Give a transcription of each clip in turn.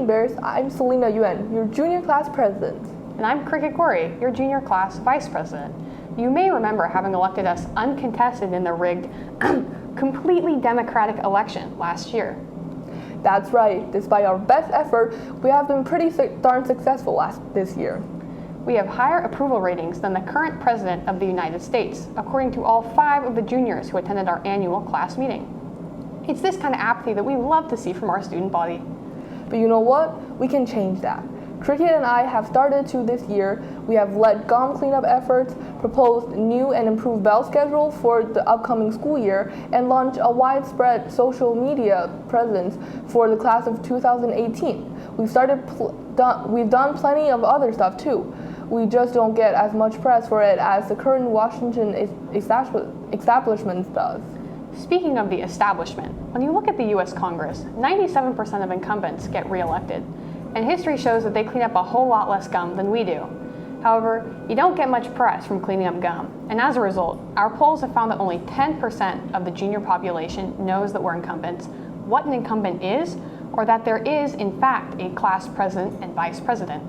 morning, Bears. I'm Selena Yuan, your junior class president. And I'm Cricket Gorey, your junior class vice president. You may remember having elected us uncontested in the rigged, completely democratic election last year. That's right. Despite our best effort, we have been pretty darn successful this year. We have higher approval ratings than the current president of the United States, according to all 5 of the juniors who attended our annual class meeting. It's this kind of apathy that we love to see from our student body. But you know what? We can change that. Cricket and I have started to this year. We have led GOM cleanup efforts, proposed new and improved bell schedule for the upcoming school year, and launched a widespread social media presence for the class of 2018. We've done plenty of other stuff too. We just don't get as much press for it as the current Washington establishment does. Speaking of the establishment, when you look at the U.S. Congress, 97% of incumbents get reelected, and history shows that they clean up a whole lot less gum than we do. However, you don't get much press from cleaning up gum, and as a result, our polls have found that only 10% of the junior population knows that we're incumbents, what an incumbent is, or that there is, in fact, a class president and vice president.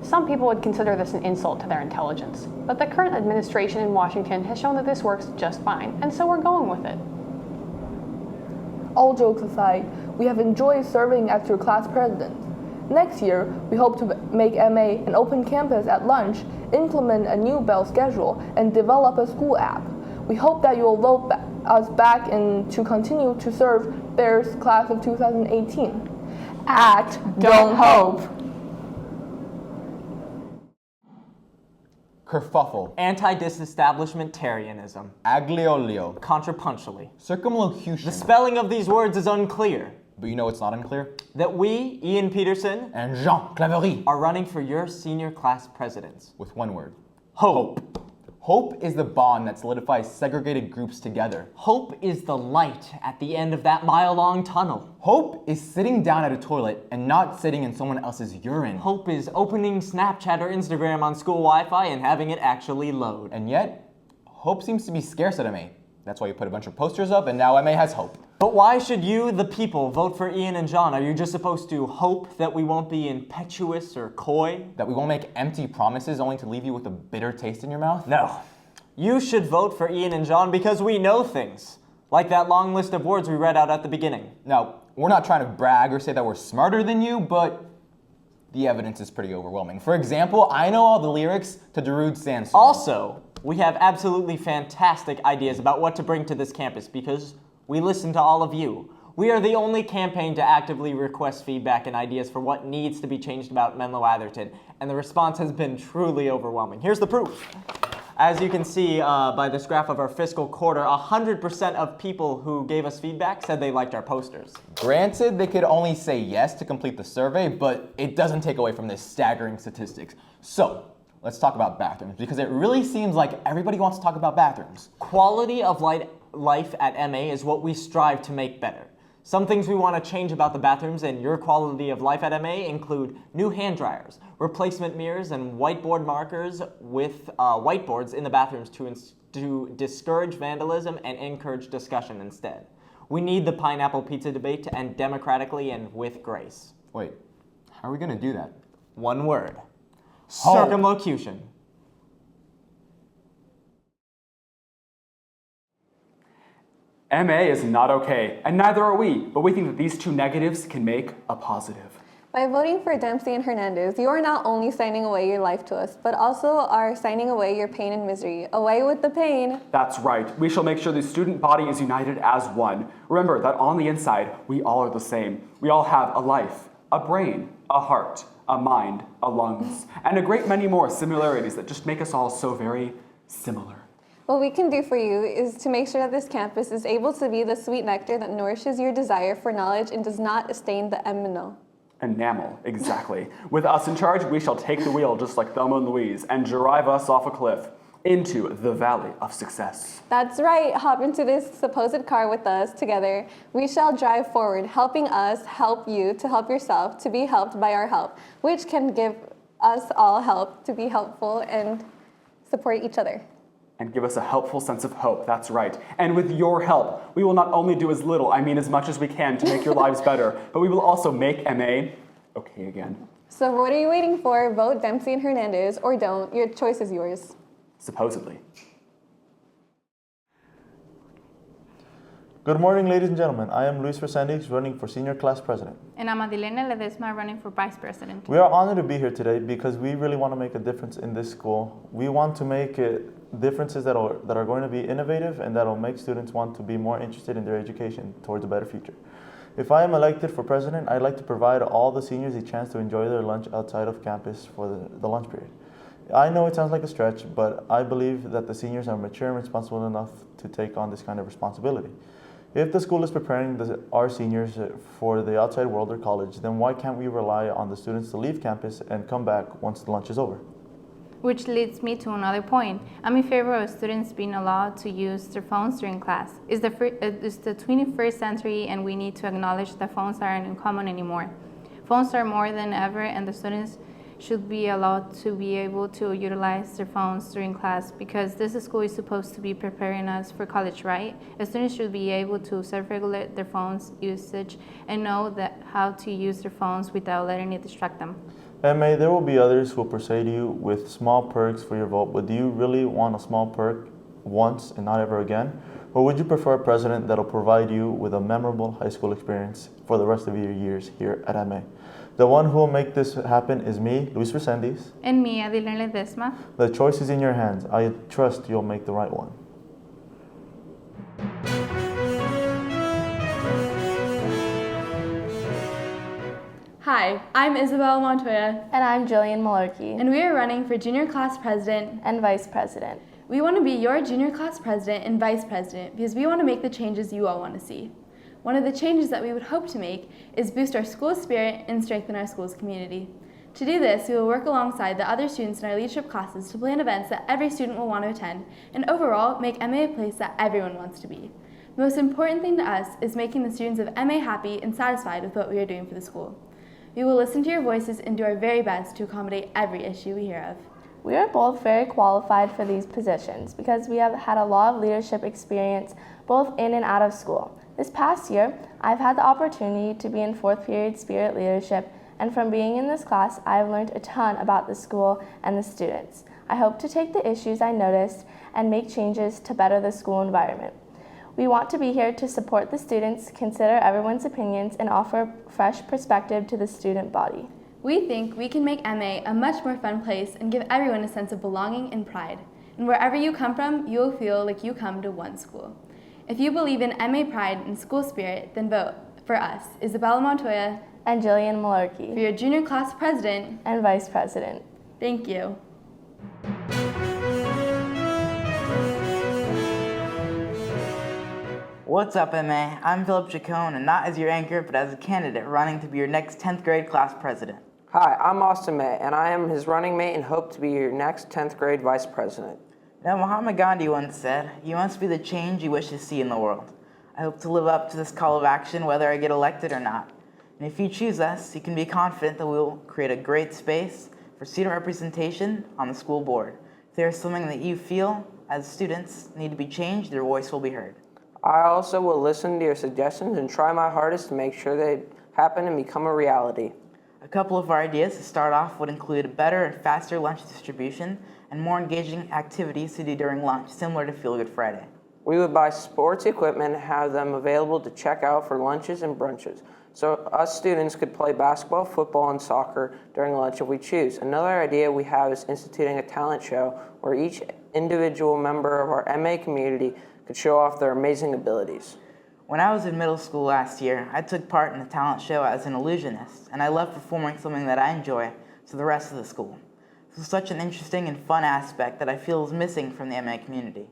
Some people would consider this an insult to their intelligence, but the current administration in Washington has shown that this works just fine, and so we're going with it. All jokes aside, we have enjoyed serving as your class president. Next year, we hope to make MA an open campus at lunch, implement a new bell schedule, and develop a school app. We hope that you will vote us back in to continue to serve Bears class of 2018. Act, don't hope. Kerfuffle. Anti-disestablishmentarianism. Aglio olio. Contrapunctually. Circumlocution. The spelling of these words is unclear. But you know what's not unclear? That we, Ian Peterson, and Jean Claverie are running for your senior class presidents. With one word. Hope. Hope is the bond that solidifies segregated groups together. Hope is the light at the end of that mile-long tunnel. Hope is sitting down at a toilet and not sitting in someone else's urine. Hope is opening Snapchat or Instagram on school Wi-Fi and having it actually load. And yet, hope seems to be scarce at MA. That's why you put a bunch of posters up and now MA has hope. But why should you, the people, vote for Ian and John? Are you just supposed to hope that we won't be impetuous or coy? That we won't make empty promises only to leave you with a bitter taste in your mouth? No. You should vote for Ian and John because we know things. Like that long list of words we read out at the beginning. Now, we're not trying to brag or say that we're smarter than you, but the evidence is pretty overwhelming. For example, I know all the lyrics to Darude Sandstorm. Also, we have absolutely fantastic ideas about what to bring to this campus because we listen to all of you. We are the only campaign to actively request feedback and ideas for what needs to be changed about Menlo Atherton, and the response has been truly overwhelming. Here's the proof. As you can see by this graph of our fiscal quarter, 100% of people who gave us feedback said they liked our posters. Granted, they could only say yes to complete the survey, but it doesn't take away from this staggering statistics. So, let's talk about bathrooms, because it really seems like everybody wants to talk about bathrooms. Quality of life at MA is what we strive to make better. Some things we want to change about the bathrooms and your quality of life at MA include new hand dryers, replacement mirrors, and whiteboard markers with whiteboards in the bathrooms to discourage vandalism and encourage discussion instead. We need the pineapple pizza debate to end democratically and with grace. Wait, how are we going to do that? One word. Hope. Circumlocution. MA is not okay, and neither are we, but we think that these two negatives can make a positive. By voting for Dempsey and Hernandez, you are not only signing away your life to us, but also are signing away your pain and misery. Away with the pain. That's right. We shall make sure the student body is united as one. Remember that on the inside, we all are the same. We all have a life, a brain, a heart, a mind, a lungs, and a great many more similarities that just make us all so very similar. What we can do for you is to make sure that this campus is able to be the sweet nectar that nourishes your desire for knowledge and does not stain the enamel. Enamel, exactly. With us in charge, we shall take the wheel just like Thelma and Louise and drive us off a cliff into the valley of success. That's right. Hop into this supposed car with us together. We shall drive forward, helping us help you to help yourself, to be helped by our help, which can give us all help to be helpful and support each other. And give us a helpful sense of hope, that's right. And with your help, we will not only do as little, I mean as much as we can to make your lives better, but we will also make MA okay again. So what are you waiting for? Vote Dempsey and Hernandez or don't. Your choice is yours. Supposedly. Good morning, ladies and gentlemen. I am Luis Resendiz, running for Senior Class President. And I'm Adilena Ledesma, running for Vice President. We are honored to be here today because we really want to make a difference in this school. We want to make differences that are going to be innovative and that will make students want to be more interested in their education towards a better future. If I am elected for president, I'd like to provide all the seniors a chance to enjoy their lunch outside of campus for the lunch period. I know it sounds like a stretch, but I believe that the seniors are mature and responsible enough to take on this kind of responsibility. If the school is preparing our seniors for the outside world or college, then why can't we rely on the students to leave campus and come back once the lunch is over? Which leads me to another point. I'm in favor of students being allowed to use their phones during class. It's the 21st century and we need to acknowledge that phones aren't uncommon anymore. Phones are more than ever and the students should be allowed to be able to utilize their phones during class because this school is supposed to be preparing us for college, right? Students should be able to self-regulate their phones usage and know how to use their phones without letting it distract them. MA, there will be others who will persuade you with small perks for your vote, but do you really want a small perk once and not ever again? Or would you prefer a president that will provide you with a memorable high school experience for the rest of your years here at MA? The one who will make this happen is me, Luis Resendiz. And me, Adilena Ledesma. The choice is in your hands. I trust you'll make the right one. Hi, I'm Isabel Montoya, And I'm Jillian Malarkey. and we are running for Junior Class President. And Vice President. We want to be your Junior Class President and Vice President because we want to make the changes you all want to see. One of the changes that we would hope to make is boost our school spirit and strengthen our school's community. To do this, we will work alongside the other students in our leadership classes to plan events that every student will want to attend and overall make MA a place that everyone wants to be. The most important thing to us is making the students of MA happy and satisfied with what we are doing for the school. We will listen to your voices and do our very best to accommodate every issue we hear of. We are both very qualified for these positions because we have had a lot of leadership experience both in and out of school. This past year, I've had the opportunity to be in 4th period spirit leadership, and from being in this class, I have learned a ton about the school and the students. I hope to take the issues I noticed and make changes to better the school environment. We want to be here to support the students, consider everyone's opinions, and offer fresh perspective to the student body. We think we can make MA a much more fun place and give everyone a sense of belonging and pride. And wherever you come from, you will feel like you come to one school. If you believe in MA pride and school spirit, then vote for us, Isabella Montoya, And Jillian for Malarkey. your Junior Class President. And Vice President. Thank you. What's up, MA? I'm Philip Chacon, and not as your anchor, but as a candidate running to be your next 10th grade class president. Hi, I'm Austin May, and I am his running mate and hope to be your next 10th grade vice president. Now, Mahatma Gandhi once said, "You must be the change you wish to see in the world." I hope to live up to this call of action whether I get elected or not. And if you choose us, you can be confident that we will create a great space for student representation on the school board. If there is something that you feel, as students, need to be changed, your voice will be heard. I also will listen to your suggestions and try my hardest to make sure they happen and become a reality. A couple of our ideas to start off would include a better and faster lunch distribution and more engaging activities to do during lunch, similar to Feel Good Friday. We would buy sports equipment and have them available to check out for lunches and brunches, so us students could play basketball, football, and soccer during lunch if we choose. Another idea we have is instituting a talent show where each individual member of our MA community could show off their amazing abilities. When I was in middle school last year, I took part in a talent show as an illusionist, and I loved performing something that I enjoy to the rest of the school. This was such an interesting and fun aspect that I feel is missing from the MA community.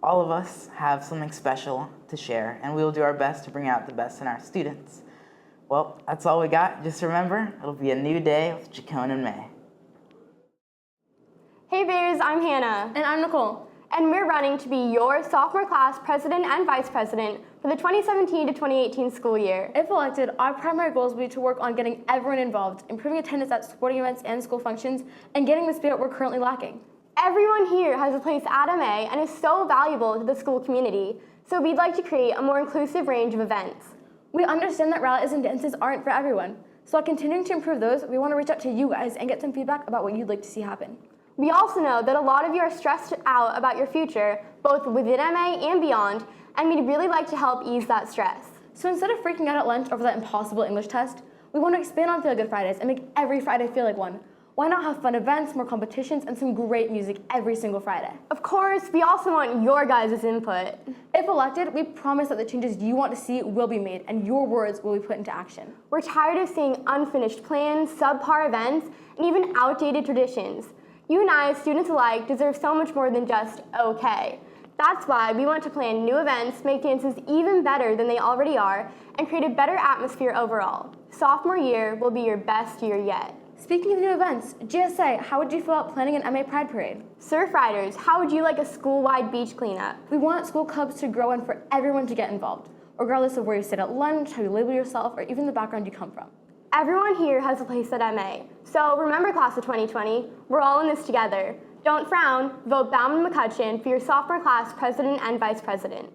All of us have something special to share, and we will do our best to bring out the best in our students. Well, that's all we got. Just remember, it'll be a new day with Chacon and May. Hey Bears, I'm Hannah. And I'm Nicole. And we're running to be your sophomore class president and vice president for the 2017 to 2018 school year. If elected, our primary goals will be to work on getting everyone involved, improving attendance at sporting events and school functions, and getting the spirit we're currently lacking. Everyone here has a place at MA and is so valuable to the school community, so we'd like to create a more inclusive range of events. We understand that rallies and dances aren't for everyone, So continuing to improve those, we want to reach out to you guys and get some feedback about what you'd like to see happen. We also know that a lot of you are stressed out about your future, both within MA and beyond, and we'd really like to help ease that stress. So instead of freaking out at lunch over that impossible English test, we want to expand on Feel Good Fridays and make every Friday feel like one. Why not have fun events, more competitions, and some great music every single Friday? Of course, we also want your guys' input. If elected, we promise that the changes you want to see will be made and your words will be put into action. We're tired of seeing unfinished plans, subpar events, and even outdated traditions. You and I, students alike, deserve so much more than just okay. That's why we want to plan new events, make dances even better than they already are, and create a better atmosphere overall. Sophomore year will be your best year yet. Speaking of new events, GSA, how would you feel about planning an MA Pride Parade? Surf Riders, how would you like a school-wide beach cleanup? We want school clubs to grow and for everyone to get involved, regardless of where you sit at lunch, how you label yourself, or even the background you come from. Everyone here has a place at MA. So remember, class of 2020, we're all in this together. Don't frown, vote Bauman McCutcheon for your sophomore class president and vice president.